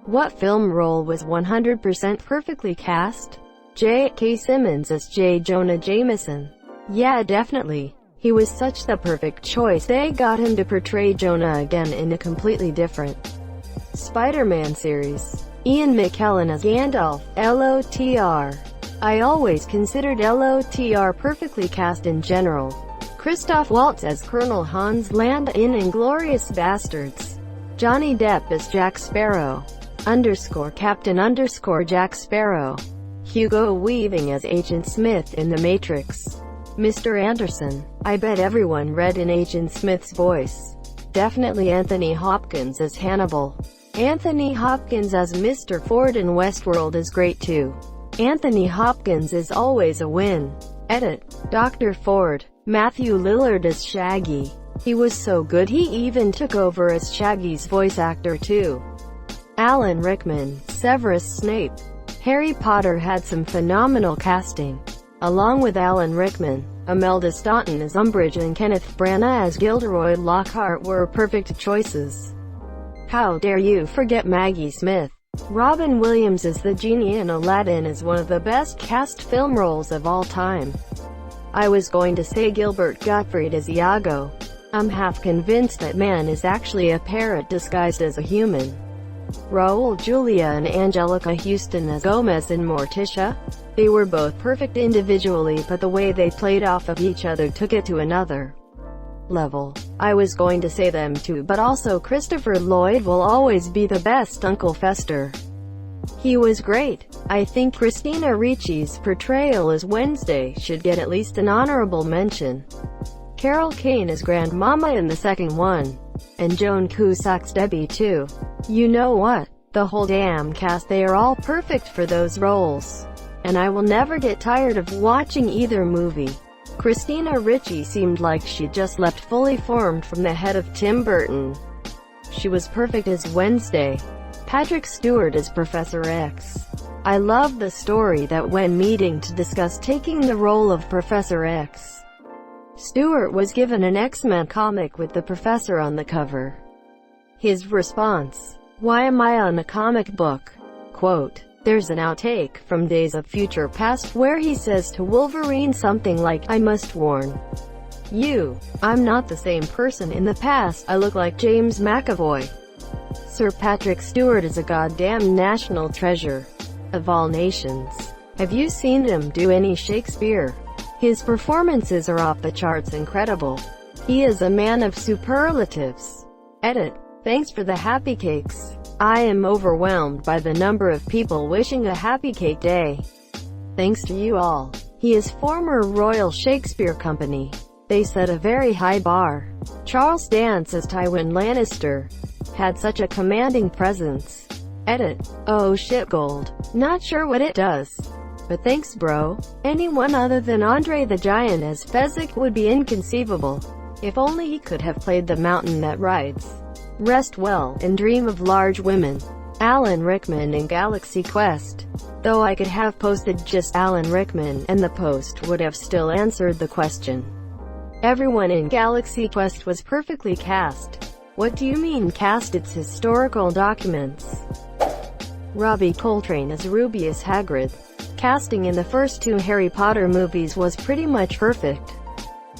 What film role was 100% perfectly cast? J.K. Simmons as J. Jonah Jameson. Yeah, definitely. He was such the perfect choice. They got him to portray Jonah again in a completely different Spider-Man series. Ian McKellen as Gandalf, LOTR. I always considered LOTR perfectly cast in general. Christoph Waltz as Colonel Hans Landa in Inglourious Basterds. Johnny Depp as Jack Sparrow, Captain Jack Sparrow. Hugo Weaving as Agent Smith in The Matrix. Mr. Anderson. I bet everyone read in Agent Smith's voice. Definitely Anthony Hopkins as Hannibal. Anthony Hopkins as Mr. Ford in Westworld is great too. Anthony Hopkins is always a win. Edit. Dr. Ford. Matthew Lillard as Shaggy. He was so good he even took over as Shaggy's voice actor too. Alan Rickman. Severus Snape. Harry Potter had some phenomenal casting. Along with Alan Rickman, Imelda Staunton as Umbridge and Kenneth Branagh as Gilderoy Lockhart were perfect choices. How dare you forget Maggie Smith? Robin Williams as the genie in Aladdin is one of the best cast film roles of all time. I was going to say Gilbert Gottfried as Iago. I'm half convinced that man is actually a parrot disguised as a human. Raul Julia and Angelica Houston as Gomez and Morticia. They were both perfect individually, but the way they played off of each other took it to another level. I was going to say them too, but also Christopher Lloyd will always be the best Uncle Fester. He was great. I think Christina Ricci's portrayal as Wednesday should get at least an honorable mention. Carol Kane as Grandmama in the second one. And Joan Cusack's Debbie too. You know what? The whole damn cast, they are all perfect for those roles. And I will never get tired of watching either movie. Christina Ricci seemed like she just leapt fully formed from the head of Tim Burton. She was perfect as Wednesday. Patrick Stewart as Professor X. I love the story that when meeting to discuss taking the role of Professor X, Stewart was given an X-Men comic with the professor on the cover. His response: "Why am I on a comic book?" Quote. There's an outtake from Days of Future Past where he says to Wolverine something like, "I must warn you, I'm not the same person in the past, I look like James McAvoy." Sir Patrick Stewart is a goddamn national treasure. Of all nations. Have you seen him do any Shakespeare? His performances are off the charts incredible. He is a man of superlatives. Edit. Thanks for the happy cakes. I am overwhelmed by the number of people wishing a happy cake day. Thanks to you all. He is former Royal Shakespeare Company. They set a very high bar. Charles Dance as Tywin Lannister had such a commanding presence. Edit. Oh shit, gold. Not sure what it does. But thanks bro. Anyone other than Andre the Giant as Fezzik would be inconceivable. If only he could have played the mountain that rides. Rest well, and dream of large women. Alan Rickman in Galaxy Quest. Though I could have posted just Alan Rickman, and the post would have still answered the question. Everyone in Galaxy Quest was perfectly cast. What do you mean cast? It's historical documents. Robbie Coltrane as Rubeus Hagrid. Casting in the first two Harry Potter movies was pretty much perfect.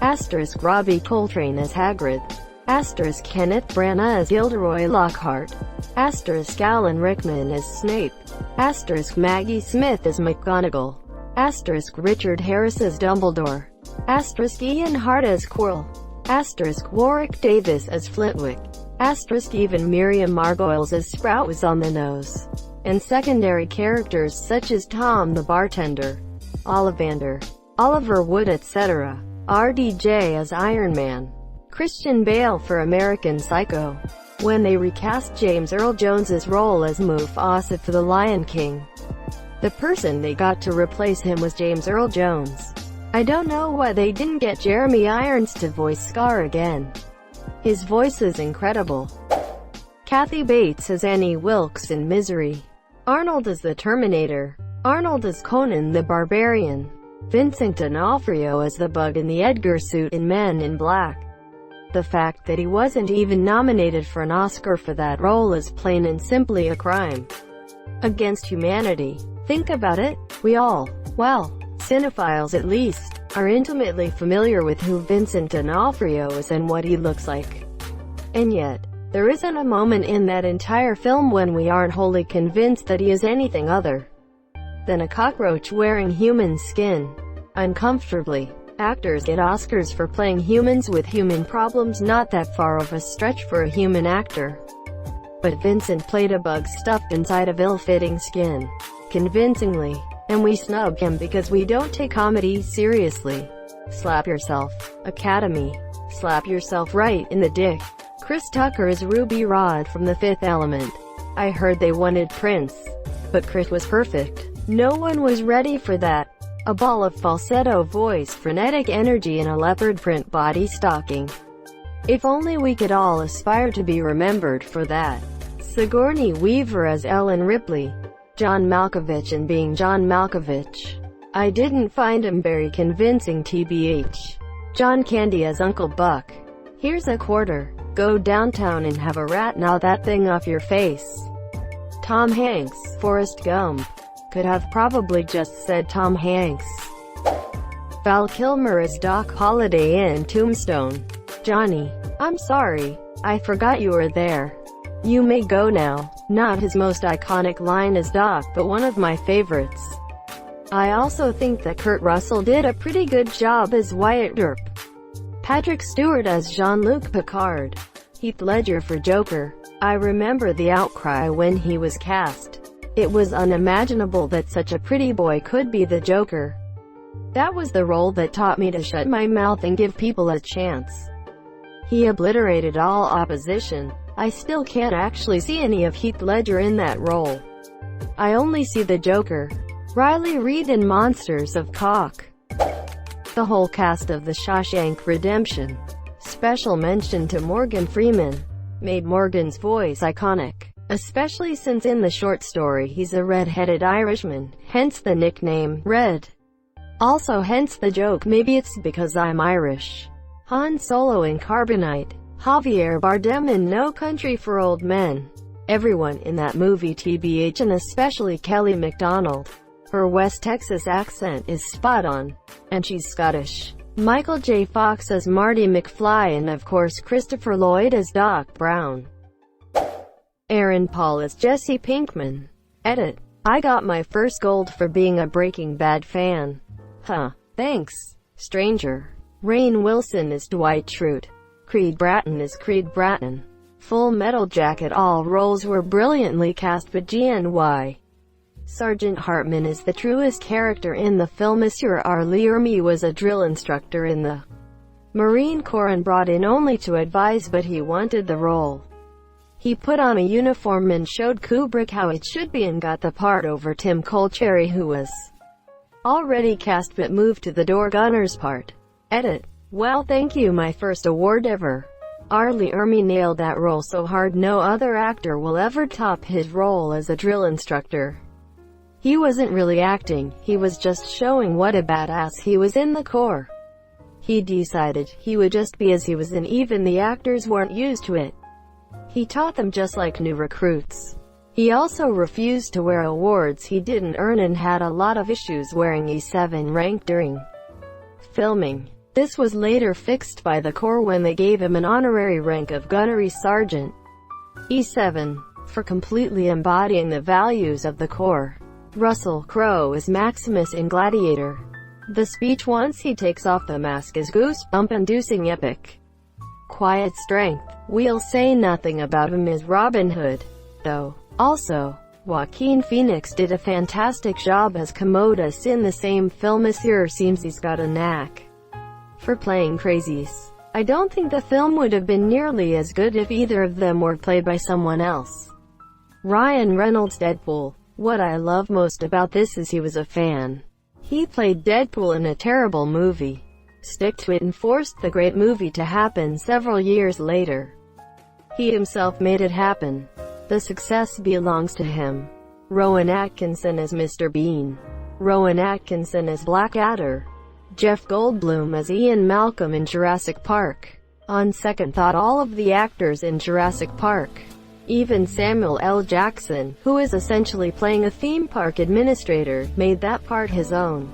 Asterisk Robbie Coltrane as Hagrid. Asterisk Kenneth Branagh as Gilderoy Lockhart. Asterisk Alan Rickman as Snape. Asterisk Maggie Smith as McGonagall. Asterisk Richard Harris as Dumbledore. Asterisk Ian Hart as Quirrell. Asterisk Warwick Davis as Flitwick. Asterisk even Miriam Margolyes as Sprout was on the nose. And secondary characters such as Tom the bartender, Ollivander, Oliver Wood etc. RDJ as Iron Man. Christian Bale for American Psycho. When they recast James Earl Jones's role as Mufasa for The Lion King, the person they got to replace him was James Earl Jones. I don't know why they didn't get Jeremy Irons to voice Scar again. His voice is incredible. Kathy Bates as Annie Wilkes in Misery. Arnold as the Terminator. Arnold as Conan the Barbarian. Vincent D'Onofrio as the Bug in the Edgar suit in Men in Black. The fact that he wasn't even nominated for an Oscar for that role is plain and simply a crime against humanity. Think about it. We all, well, cinephiles at least, are intimately familiar with who Vincent D'Onofrio is and what he looks like. And yet, there isn't a moment in that entire film when we aren't wholly convinced that he is anything other than a cockroach wearing human skin. Uncomfortably. Actors get Oscars for playing humans with human problems, not that far of a stretch for a human actor. But Vincent played a bug stuffed inside of ill-fitting skin, convincingly, and we snub him because we don't take comedy seriously. Slap yourself, Academy. Slap yourself right in the dick. Chris Tucker is Ruby Rhod from The Fifth Element. I heard they wanted Prince, but Chris was perfect. No one was ready for that. A ball of falsetto voice, frenetic energy, and a leopard print body stocking. If only we could all aspire to be remembered for that. Sigourney Weaver as Ellen Ripley. John Malkovich and being John Malkovich. I didn't find him very convincing tbh. John Candy as Uncle Buck. Here's a quarter. Go downtown and have a rat, gnaw that thing off your face. Tom Hanks, Forrest Gump. Could have probably just said Tom Hanks. Val Kilmer as Doc Holliday in Tombstone. Johnny, I'm sorry, I forgot you were there. You may go now. Not his most iconic line as Doc, but one of my favorites. I also think that Kurt Russell did a pretty good job as Wyatt Earp. Patrick Stewart as Jean-Luc Picard. Heath Ledger for Joker. I remember the outcry when he was cast. It was unimaginable that such a pretty boy could be the Joker. That was the role that taught me to shut my mouth and give people a chance. He obliterated all opposition. I still can't actually see any of Heath Ledger in that role. I only see the Joker. Riley Reid in Monsters of Cock. The whole cast of The Shawshank Redemption. Special mention to Morgan Freeman. Made Morgan's voice iconic. Especially since in the short story he's a red-headed Irishman, hence the nickname, Red. Also hence the joke, maybe it's because I'm Irish. Han Solo in Carbonite. Javier Bardem in No Country for Old Men. Everyone in that movie tbh, and especially Kelly MacDonald. Her West Texas accent is spot on. And she's Scottish. Michael J. Fox as Marty McFly, and of course Christopher Lloyd as Doc Brown. Aaron Paul as Jesse Pinkman. Edit. I got my first gold for being a Breaking Bad fan. Huh. Thanks, stranger. Rainn Wilson is Dwight Schrute. Creed Bratton is Creed Bratton. Full Metal Jacket. All roles were brilliantly cast, but GNY. Sergeant Hartman is the truest character in the film. Monsieur R. Lee Ermey was a drill instructor in the Marine Corps and brought in only to advise, but he wanted the role. He put on a uniform and showed Kubrick how it should be and got the part over Tim Colcherry, who was already cast but moved to the door gunner's part. Edit. Well, thank you, my first award ever. R. Lee Ermey nailed that role so hard no other actor will ever top his role as a drill instructor. He wasn't really acting, he was just showing what a badass he was in the Corps. He decided he would just be as he was, and even the actors weren't used to it. He taught them just like new recruits. He also refused to wear awards he didn't earn and had a lot of issues wearing E7 rank during filming. This was later fixed by the Corps when they gave him an honorary rank of Gunnery Sergeant E7 for completely embodying the values of the Corps. Russell Crowe is Maximus in Gladiator. The speech once he takes off the mask is goosebump-inducing epic. Quiet strength. We'll say nothing about him as Robin Hood, though. Also, Joaquin Phoenix did a fantastic job as Commodus in the same film. Monsieur seems he's got a knack for playing crazies. I don't think the film would have been nearly as good if either of them were played by someone else. Ryan Reynolds Deadpool. What I love most about this is he was a fan. He played Deadpool in a terrible movie. Stick to it and forced the great movie to happen several years later. He himself made it happen. The success belongs to him. Rowan Atkinson as Mr. Bean. Rowan Atkinson as Blackadder. Jeff Goldblum as Ian Malcolm in Jurassic Park. On second thought, all of the actors in Jurassic Park, even Samuel L. Jackson, who is essentially playing a theme park administrator, made that part his own.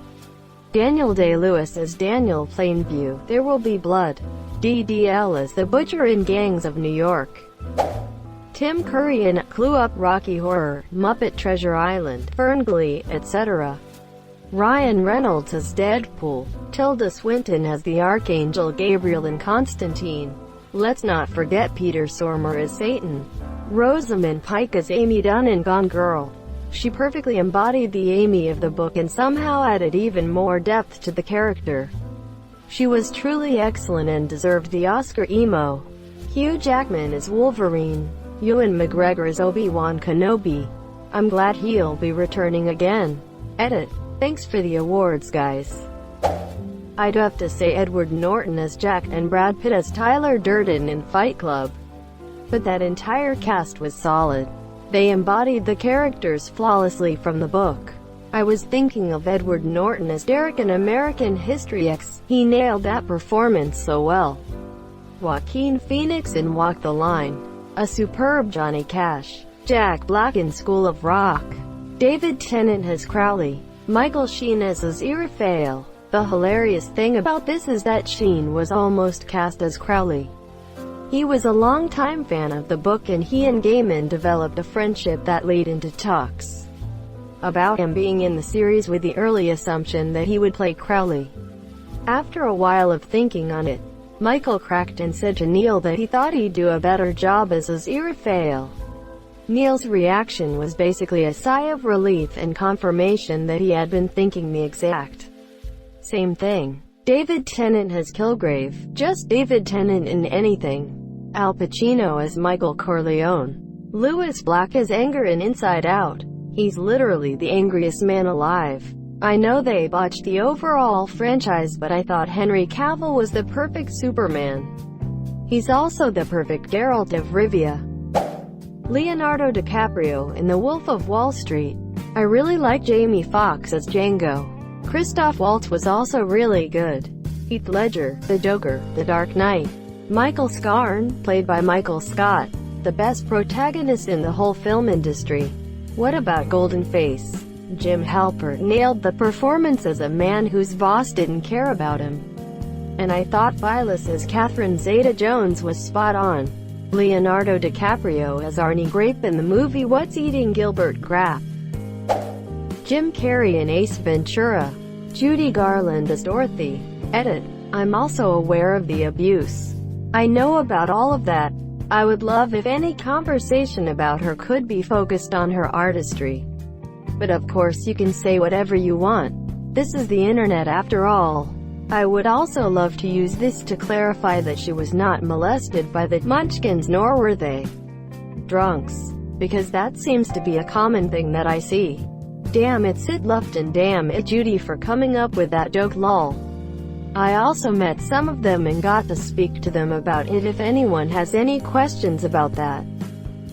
Daniel Day-Lewis as Daniel Plainview, There Will Be Blood. DDL as the Butcher in Gangs of New York. Tim Curry in Clue Up, Rocky Horror, Muppet Treasure Island, Ferngully, etc. Ryan Reynolds as Deadpool. Tilda Swinton as the Archangel Gabriel in Constantine. Let's not forget Peter Stormare as Satan. Rosamund Pike as Amy Dunn in Gone Girl. She perfectly embodied the Amy of the book and somehow added even more depth to the character. She was truly excellent and deserved the Oscar. Emo. Hugh Jackman as Wolverine. Ewan McGregor as Obi-Wan Kenobi. I'm glad he'll be returning again. Edit. Thanks for the awards, guys. I'd have to say Edward Norton as Jack and Brad Pitt as Tyler Durden in Fight Club. But that entire cast was solid. They embodied the characters flawlessly from the book. I was thinking of Edward Norton as Derek in American History X. He nailed that performance so well. Joaquin Phoenix in Walk the Line. A superb Johnny Cash. Jack Black in School of Rock. David Tennant as Crowley. Michael Sheen as Aziraphale. The hilarious thing about this is that Sheen was almost cast as Crowley. He was a longtime fan of the book and he and Gaiman developed a friendship that led into talks about him being in the series, with the early assumption that he would play Crowley. After a while of thinking on it, Michael cracked and said to Neil that he thought he'd do a better job as Aziraphale. Neil's reaction was basically a sigh of relief and confirmation that he had been thinking the exact same thing. David Tennant as Kilgrave. Just David Tennant in anything. Al Pacino as Michael Corleone. Louis Black as Anger in Inside Out. He's literally the angriest man alive. I know they botched the overall franchise, but I thought Henry Cavill was the perfect Superman. He's also the perfect Geralt of Rivia. Leonardo DiCaprio in The Wolf of Wall Street. I really like Jamie Foxx as Django. Christoph Waltz was also really good. Heath Ledger, the Joker, The Dark Knight. Michael Scarn, played by Michael Scott, the best protagonist in the whole film industry. What about Golden Face? Jim Halpert nailed the performance as a man whose boss didn't care about him. And I thought Phyllis as Catherine Zeta-Jones was spot on. Leonardo DiCaprio as Arnie Grape in the movie What's Eating Gilbert Grape. Jim Carrey in Ace Ventura. Judy Garland as Dorothy. Edit. I'm also aware of the abuse. I know about all of that. I would love if any conversation about her could be focused on her artistry. But of course you can say whatever you want. This is the internet after all. I would also love to use this to clarify that she was not molested by the Munchkins, nor were they drunks. Because that seems to be a common thing that I see. Damn it Sid Lufton, damn it Judy for coming up with that joke, lol. I also met some of them and got to speak to them about it if anyone has any questions about that.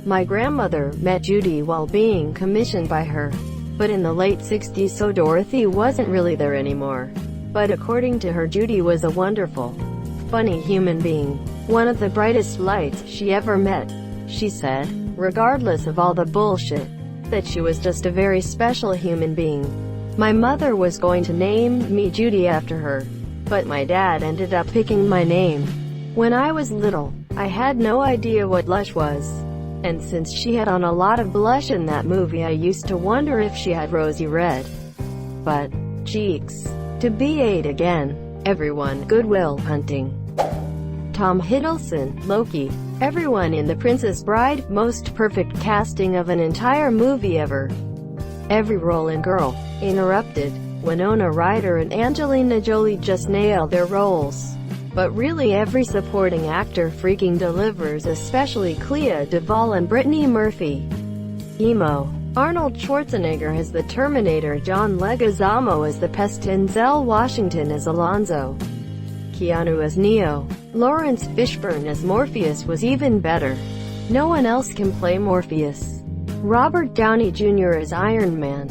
My grandmother met Judy while being commissioned by her, but in the late 60s, so Dorothy wasn't really there anymore. But according to her, Judy was a wonderful, funny human being. One of the brightest lights she ever met. She said, regardless of all the bullshit, that she was just a very special human being. My mother was going to name me Judy after her, but my dad ended up picking my name. When I was little, I had no idea what blush was. And since she had on a lot of blush in that movie, I used to wonder if she had rosy red but cheeks. To be 8 again. Everyone. Good Will Hunting. Tom Hiddleston, Loki. Everyone in The Princess Bride. Most perfect casting of an entire movie ever. Every role in Girl Interrupted. Winona Ryder and Angelina Jolie just nailed their roles. But really every supporting actor freaking delivers, especially Clea Duvall and Brittany Murphy. Emo. Arnold Schwarzenegger as the Terminator, John Leguizamo as the Pest, Denzel Washington as Alonzo, Keanu as Neo. Lawrence Fishburne as Morpheus was even better. No one else can play Morpheus. Robert Downey Jr. as Iron Man.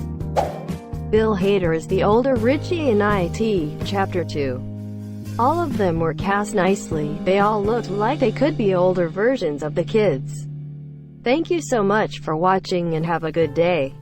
Bill Hader as the older Richie in IT, Chapter 2. All of them were cast nicely. They all looked like they could be older versions of the kids. Thank you so much for watching and have a good day.